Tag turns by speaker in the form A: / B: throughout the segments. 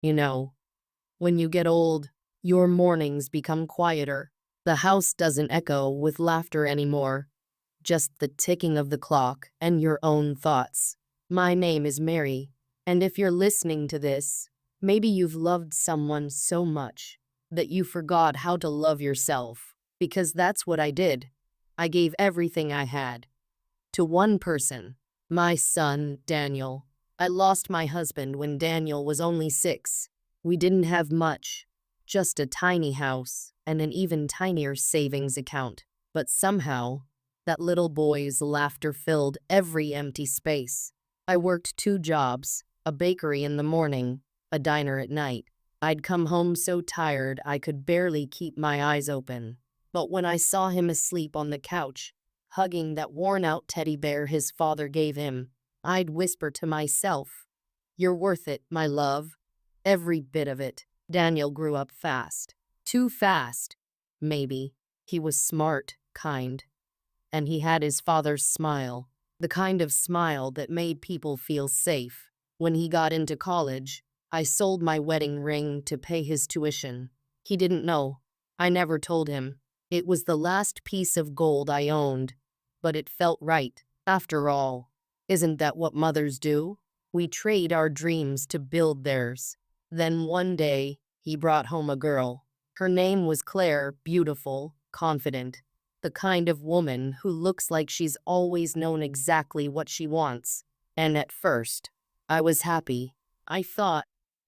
A: You know, when you get old, your mornings become quieter. The house doesn't echo with laughter anymore, just the ticking of the clock and your own thoughts. My name is Mary, and if you're listening to this, maybe you've loved someone so much that you forgot how to love yourself, because that's what I did. I gave everything I had to one person, my son, Daniel. I lost my husband when Daniel was only 6. We didn't have much, just a tiny house and an even tinier savings account. But somehow, that little boy's laughter filled every empty space. I worked 2 jobs, a bakery in the morning, a diner at night. I'd come home so tired I could barely keep my eyes open. But when I saw him asleep on the couch, hugging that worn-out teddy bear his father gave him, I'd whisper to myself, "You're worth it, my love. Every bit of it." Daniel grew up fast. Too fast, maybe. He was smart, kind, and he had his father's smile, the kind of smile that made people feel safe. When he got into college, I sold my wedding ring to pay his tuition. He didn't know. I never told him. It was the last piece of gold I owned, but it felt right. After all, isn't that what mothers do? We trade our dreams to build theirs. Then one day, he brought home a girl. Her name was Claire, beautiful, confident, the kind of woman who looks like she's always known exactly what she wants. And at first, I was happy. I thought,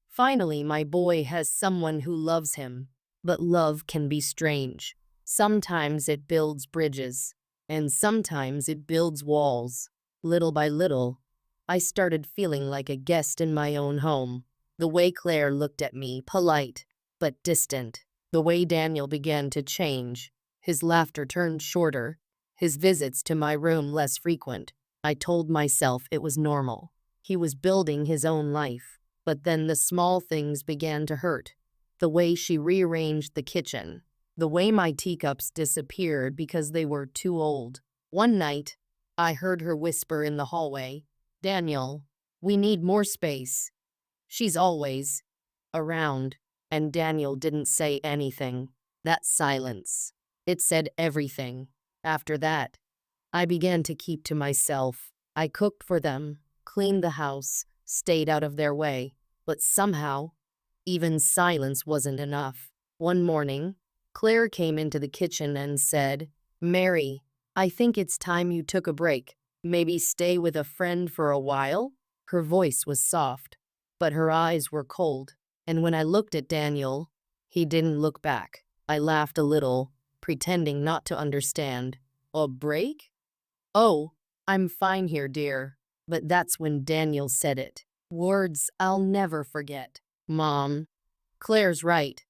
A: finally my boy has someone who loves him. But love can be strange. Sometimes it builds bridges, and sometimes it builds walls. Little by little, I started feeling like a guest in my own home. The way Claire looked at me, polite but distant. The way Daniel began to change. His laughter turned shorter, his visits to my room less frequent. I told myself it was normal. He was building his own life. But then the small things began to hurt. The way she rearranged the kitchen. The way my teacups disappeared because they were too old. One night, I heard her whisper in the hallway, "Daniel, we need more space." She's always around, and Daniel didn't say anything. That silence, it said everything. After that, I began to keep to myself. I cooked for them, cleaned the house, stayed out of their way. But somehow, even silence wasn't enough. One morning, Claire came into the kitchen and said, "Mary, I think it's time you took a break. Maybe stay with a friend for a while?" Her voice was soft, but her eyes were cold. And when I looked at Daniel, he didn't look back. I laughed a little, pretending not to understand. "A break? Oh, I'm fine here, dear." But that's when Daniel said it. Words I'll never forget. "Mom, Claire's right.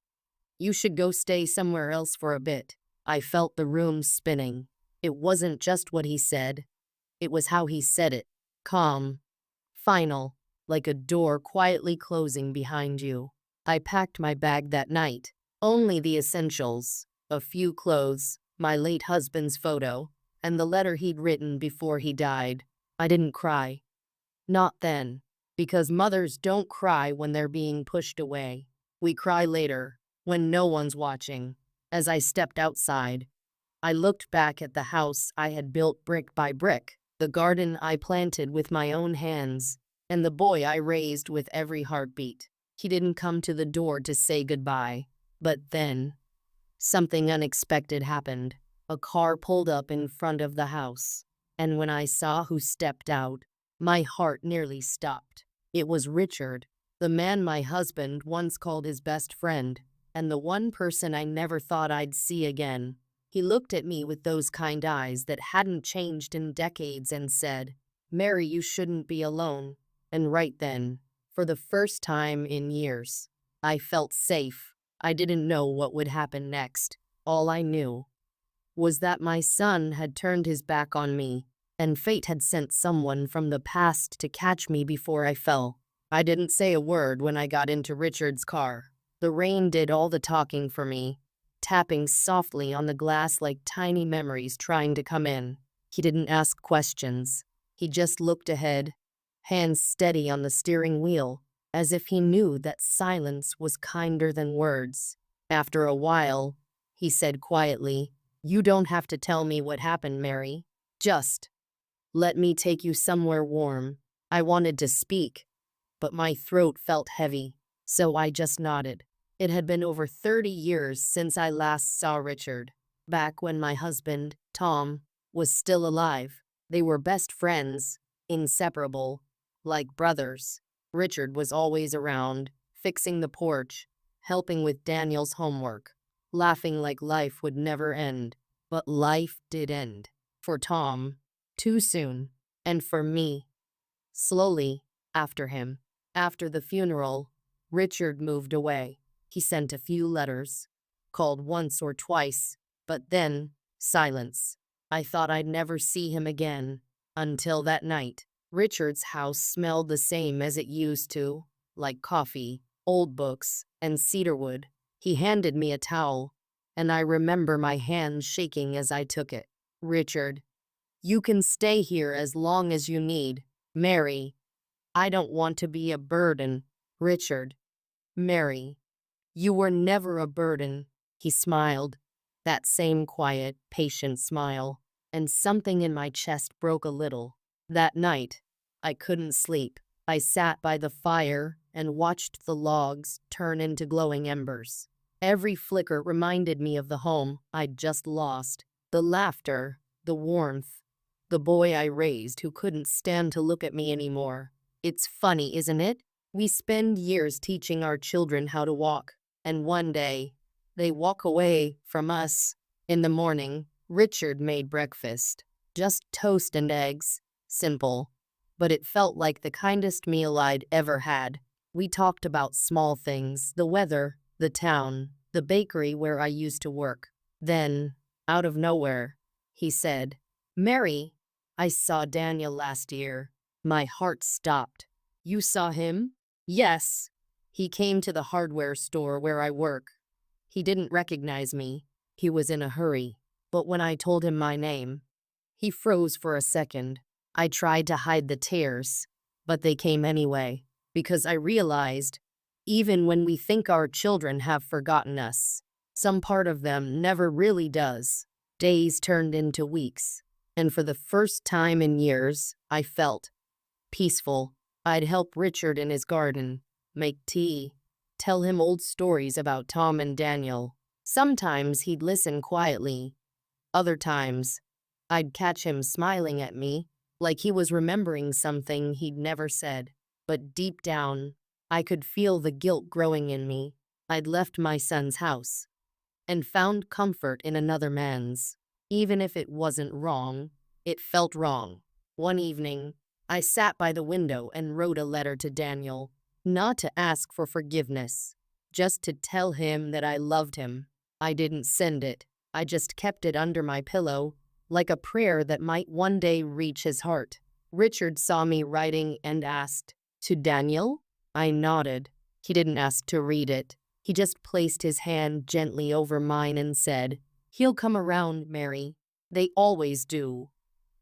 A: You should go stay somewhere else for a bit." I felt the room spinning. It wasn't just what he said. It was how he said it. Calm. Final. Like a door quietly closing behind you. I packed my bag that night. Only the essentials. A few clothes, my late husband's photo, and the letter he'd written before he died. I didn't cry. Not then. Because mothers don't cry when they're being pushed away. We cry later, when no one's watching. As I stepped outside, I looked back at the house I had built brick by brick, the garden I planted with my own hands, and the boy I raised with every heartbeat. He didn't come to the door to say goodbye. But then, something unexpected happened. A car pulled up in front of the house, and when I saw who stepped out, my heart nearly stopped. It was Richard, the man my husband once called his best friend, and the one person I never thought I'd see again. He looked at me with those kind eyes that hadn't changed in decades and said, "Mary, you shouldn't be alone." And right then, for the first time in years, I felt safe. I didn't know what would happen next. All I knew was that my son had turned his back on me, and fate had sent someone from the past to catch me before I fell. I didn't say a word when I got into Richard's car. The rain did all the talking for me, tapping softly on the glass like tiny memories trying to come in. He didn't ask questions. He just looked ahead, hands steady on the steering wheel. as if he knew that silence was kinder than words. After a while, he said quietly, "You don't have to tell me what happened, Mary. Just let me take you somewhere warm." I wanted to speak, but my throat felt heavy, so I just nodded. It had been over 30 years since I last saw Richard. Back when my husband, Tom, was still alive. They were best friends, inseparable, like brothers. Richard was always around, fixing the porch, helping with Daniel's homework, laughing like life would never end. But life did end. For Tom, too soon. And for me, slowly, after him. After the funeral, Richard moved away. He sent a few letters, called once or twice, but then, silence. I thought I'd never see him again. Until that night. Richard's house smelled the same as it used to, like coffee, old books, and cedarwood. He handed me a towel, and I remember my hands shaking as I took it. "Richard, you can stay here as long as you need. Mary, I don't want to be a burden." "Richard, Mary, you were never a burden." He smiled, that same quiet, patient smile, and something in my chest broke a little. That night, I couldn't sleep. I sat by the fire and watched the logs turn into glowing embers. Every flicker reminded me of the home I'd just lost, the laughter, the warmth, the boy I raised who couldn't stand to look at me anymore. It's funny, isn't it? We spend years teaching our children how to walk, and one day, they walk away from us. In the morning, Richard made breakfast. Just toast and eggs. Simple. But it felt like the kindest meal I'd ever had. We talked about small things, the weather, the town, the bakery where I used to work. Then, out of nowhere, he said, "Mary, I saw Daniel last year." My heart stopped. "You saw him?" "Yes. He came to the hardware store where I work." He didn't recognize me. He was in a hurry. But when I told him my name, he froze for a second. I tried to hide the tears, but they came anyway, because I realized, even when we think our children have forgotten us, some part of them never really does. Days turned into weeks, and for the first time in years, I felt peaceful. I'd help Richard in his garden, make tea, tell him old stories about Tom and Daniel. Sometimes he'd listen quietly. Other times, I'd catch him smiling at me, like he was remembering something he'd never said. But deep down, I could feel the guilt growing in me. I'd left my son's house and found comfort in another man's. Even if it wasn't wrong, it felt wrong. One evening, I sat by the window and wrote a letter to Daniel, not to ask for forgiveness, just to tell him that I loved him. I didn't send it. I just kept it under my pillow, like a prayer that might one day reach his heart. Richard saw me writing and asked, "To Daniel?" I nodded. He didn't ask to read it. He just placed his hand gently over mine and said, "He'll come around, Mary. They always do,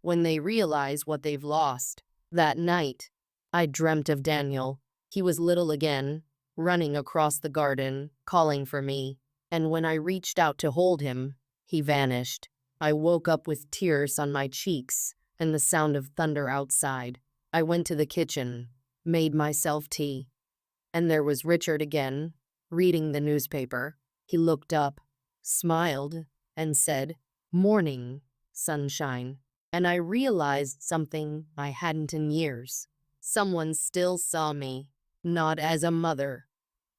A: when they realize what they've lost." That night, I dreamt of Daniel. He was little again, running across the garden, calling for me. And when I reached out to hold him, he vanished. I woke up with tears on my cheeks and the sound of thunder outside. I went to the kitchen, made myself tea. And there was Richard again, reading the newspaper. He looked up, smiled, and said, "Morning, sunshine." And I realized something I hadn't in years. Someone still saw me, not as a mother,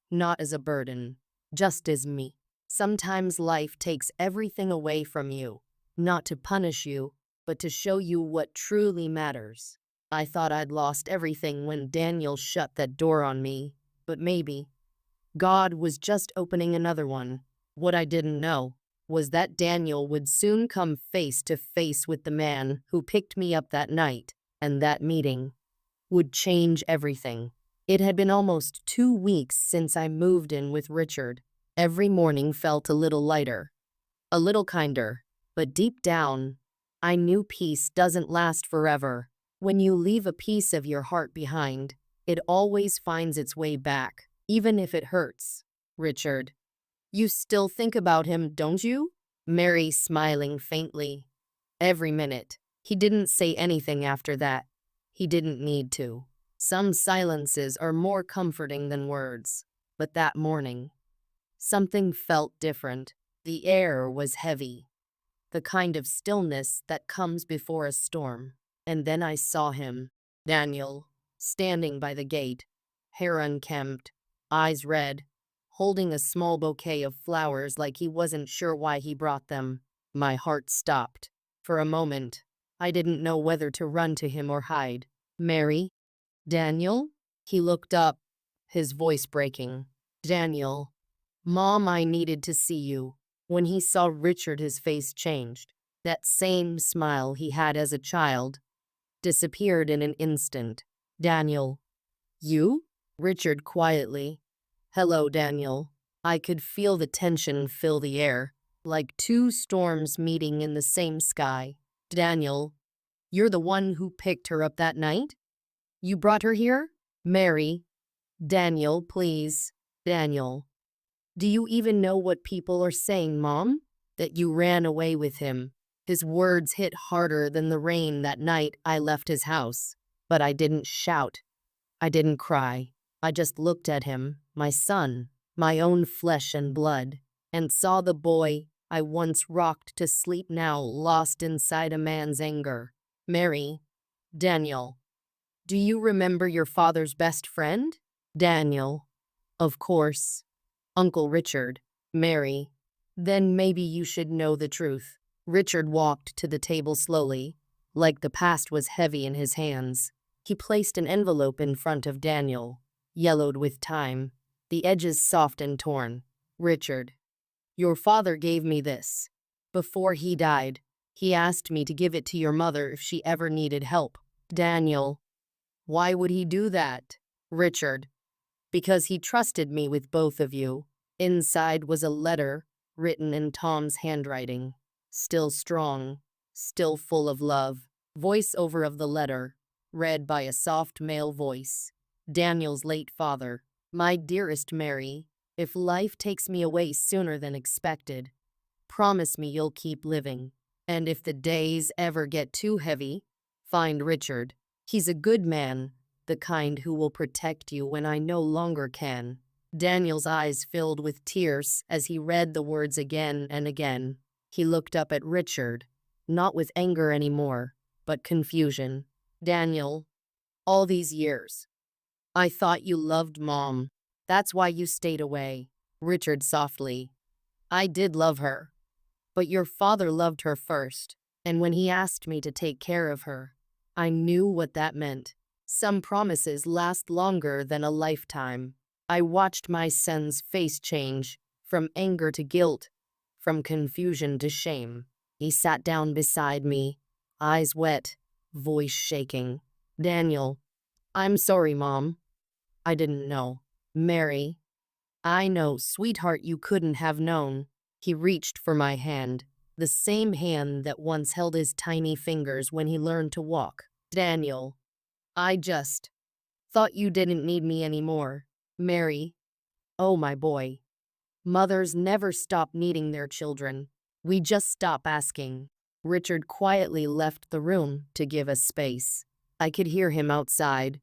A: not as a burden, just as me. Sometimes life takes everything away from you, not to punish you, but to show you what truly matters. I thought I'd lost everything when Daniel shut that door on me, but maybe God was just opening another one. What I didn't know was that Daniel would soon come face to face with the man who picked me up that night, and that meeting would change everything. It had been almost 2 weeks since I moved in with Richard. Every morning felt a little lighter, a little kinder, but deep down, I knew peace doesn't last forever. When you leave a piece of your heart behind, It always finds its way back, even if it hurts. Richard. You still think about him, don't you? Mary, smiling faintly. Every minute. He didn't say anything after that. He didn't need to. Some silences are more comforting than words. But that morning, something felt different. The air was heavy, the kind of stillness that comes before a storm. And then I saw him, Daniel, standing by the gate, hair unkempt, eyes red, holding a small bouquet of flowers like he wasn't sure why he brought them. My heart stopped. For a moment, I didn't know whether to run to him or hide. Mary? Daniel? He looked up, his voice breaking. Daniel. Mom, I needed to see you. When he saw Richard, his face changed. That same smile he had as a child disappeared in an instant. Daniel. You? Richard quietly. Hello, Daniel. I could feel the tension fill the air, like two storms meeting in the same sky. Daniel, you're the one who picked her up that night? You brought her here? Mary. Daniel, please. Daniel. Do you even know what people are saying, Mom? That you ran away with him. His words hit harder than the rain that night I left his house. But I didn't shout. I didn't cry. I just looked at him, my son, my own flesh and blood, and saw the boy I once rocked to sleep now lost inside a man's anger. Mary. Daniel. Do you remember your father's best friend? Daniel. Of course. Uncle Richard. Mary. Then maybe you should know the truth. Richard walked to the table slowly, like the past was heavy in his hands. He placed an envelope in front of Daniel, yellowed with time, the edges soft and torn. Richard. Your father gave me this. Before he died, he asked me to give it to your mother if she ever needed help. Daniel. Why would he do that? Richard. Because he trusted me with both of you. Inside was a letter written in Tom's handwriting. Still strong, still full of love. Voiceover of the letter, read by a soft male voice. Daniel's late father. My dearest Mary, if life takes me away sooner than expected, promise me you'll keep living. And if the days ever get too heavy, find Richard. He's a good man, the kind who will protect you when I no longer can. Daniel's eyes filled with tears as he read the words again and again. He looked up at Richard, not with anger anymore, but confusion. Daniel, all these years, I thought you loved Mom. That's why you stayed away. Richard softly. I did love her, but your father loved her first, and when he asked me to take care of her, I knew what that meant. Some promises last longer than a lifetime. I watched my son's face change, from anger to guilt, from confusion to shame. He sat down beside me, eyes wet, voice shaking. Daniel. I'm sorry, Mom. I didn't know. Mary. I know, sweetheart, you couldn't have known. He reached for my hand, the same hand that once held his tiny fingers when he learned to walk. Daniel. I just thought you didn't need me anymore. Mary. Oh, my boy. Mothers never stop needing their children. We just stop asking. Richard quietly left the room to give us space. I could hear him outside,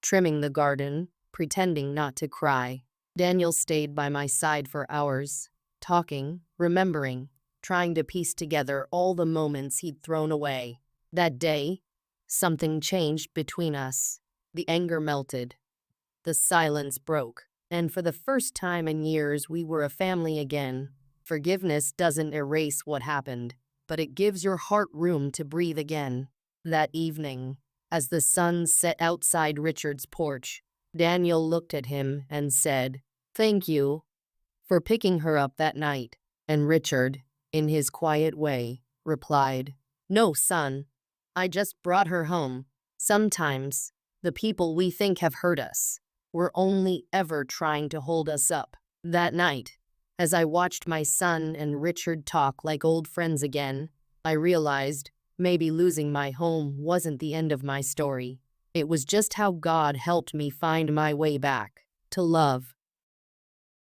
A: trimming the garden, pretending not to cry. Daniel stayed by my side for hours, talking, remembering, trying to piece together all the moments he'd thrown away. That day, something changed between us. The anger melted. The silence broke. And for the first time in years, we were a family again. Forgiveness doesn't erase what happened, but it gives your heart room to breathe again. That evening, as the sun set outside Richard's porch, Daniel looked at him and said, "Thank you for picking her up that night." And Richard, in his quiet way, replied, "No, son. I just brought her home. Sometimes, the people we think have hurt us were only ever trying to hold us up." That night, as I watched my son and Richard talk like old friends again, I realized maybe losing my home wasn't the end of my story. It was just how God helped me find my way back to love.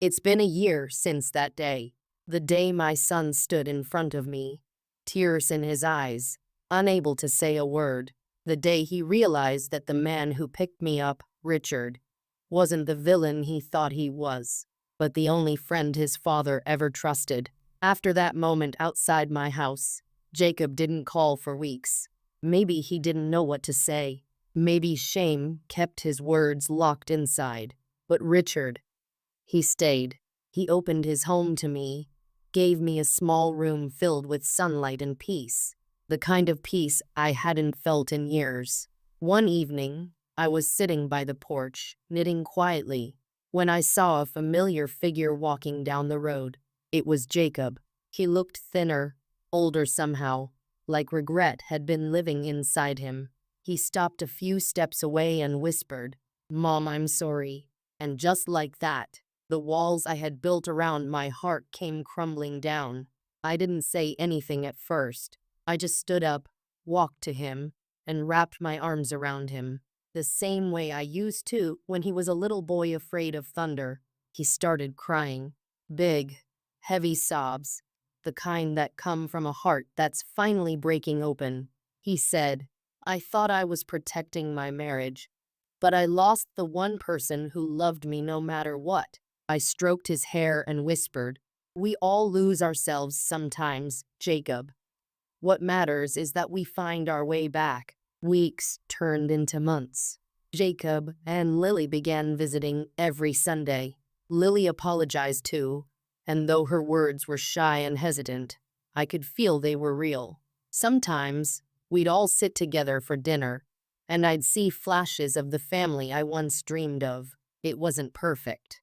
A: It's been a year since that day, the day my son stood in front of me, tears in his eyes, unable to say a word, the day he realized that the man who picked me up, Richard, wasn't the villain he thought he was, but the only friend his father ever trusted. After that moment outside my house, Jacob didn't call for weeks. Maybe he didn't know what to say. Maybe shame kept his words locked inside. But Richard, he stayed. He opened his home to me, gave me a small room filled with sunlight and peace, the kind of peace I hadn't felt in years. One evening, I was sitting by the porch, knitting quietly, when I saw a familiar figure walking down the road. It was Jacob. He looked thinner, older somehow, like regret had been living inside him. He stopped a few steps away and whispered, "Mom, I'm sorry." And just like that, the walls I had built around my heart came crumbling down. I didn't say anything at first. I just stood up, walked to him, and wrapped my arms around him, the same way I used to when he was a little boy afraid of thunder. He started crying. Big, heavy sobs, the kind that come from a heart that's finally breaking open. He said, "I thought I was protecting my marriage, but I lost the one person who loved me no matter what." I stroked his hair and whispered, "We all lose ourselves sometimes, Jacob. What matters is that we find our way back." Weeks turned into months. Jacob and Lily began visiting every Sunday. Lily apologized too, and though her words were shy and hesitant, I could feel they were real. Sometimes, we'd all sit together for dinner, and I'd see flashes of the family I once dreamed of. It wasn't perfect,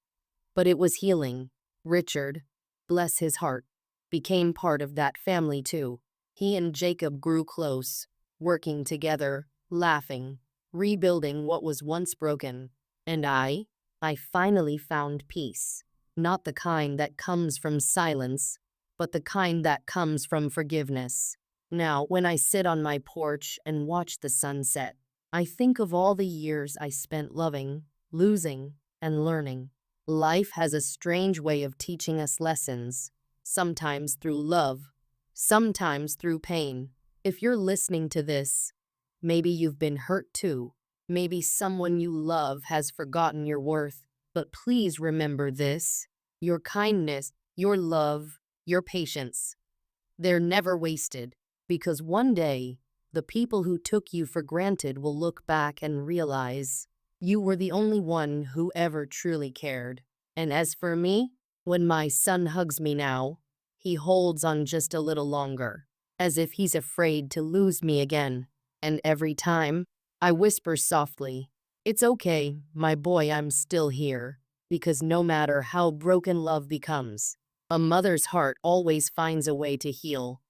A: but it was healing. Richard, bless his heart, became part of that family too. He and Jacob grew close, working together, laughing, rebuilding what was once broken. And I finally found peace. Not the kind that comes from silence, but the kind that comes from forgiveness. Now, when I sit on my porch and watch the sunset, I think of all the years I spent loving, losing, and learning. Life has a strange way of teaching us lessons, sometimes through love, sometimes through pain. If you're listening to this, maybe you've been hurt too. Maybe someone you love has forgotten your worth. But please remember this: your kindness, your love, your patience, they're never wasted. Because one day, the people who took you for granted will look back and realize you were the only one who ever truly cared. And as for me, when my son hugs me now, he holds on just a little longer, as if he's afraid to lose me again. And every time, I whisper softly, "It's okay, my boy, I'm still here." Because no matter how broken love becomes, a mother's heart always finds a way to heal.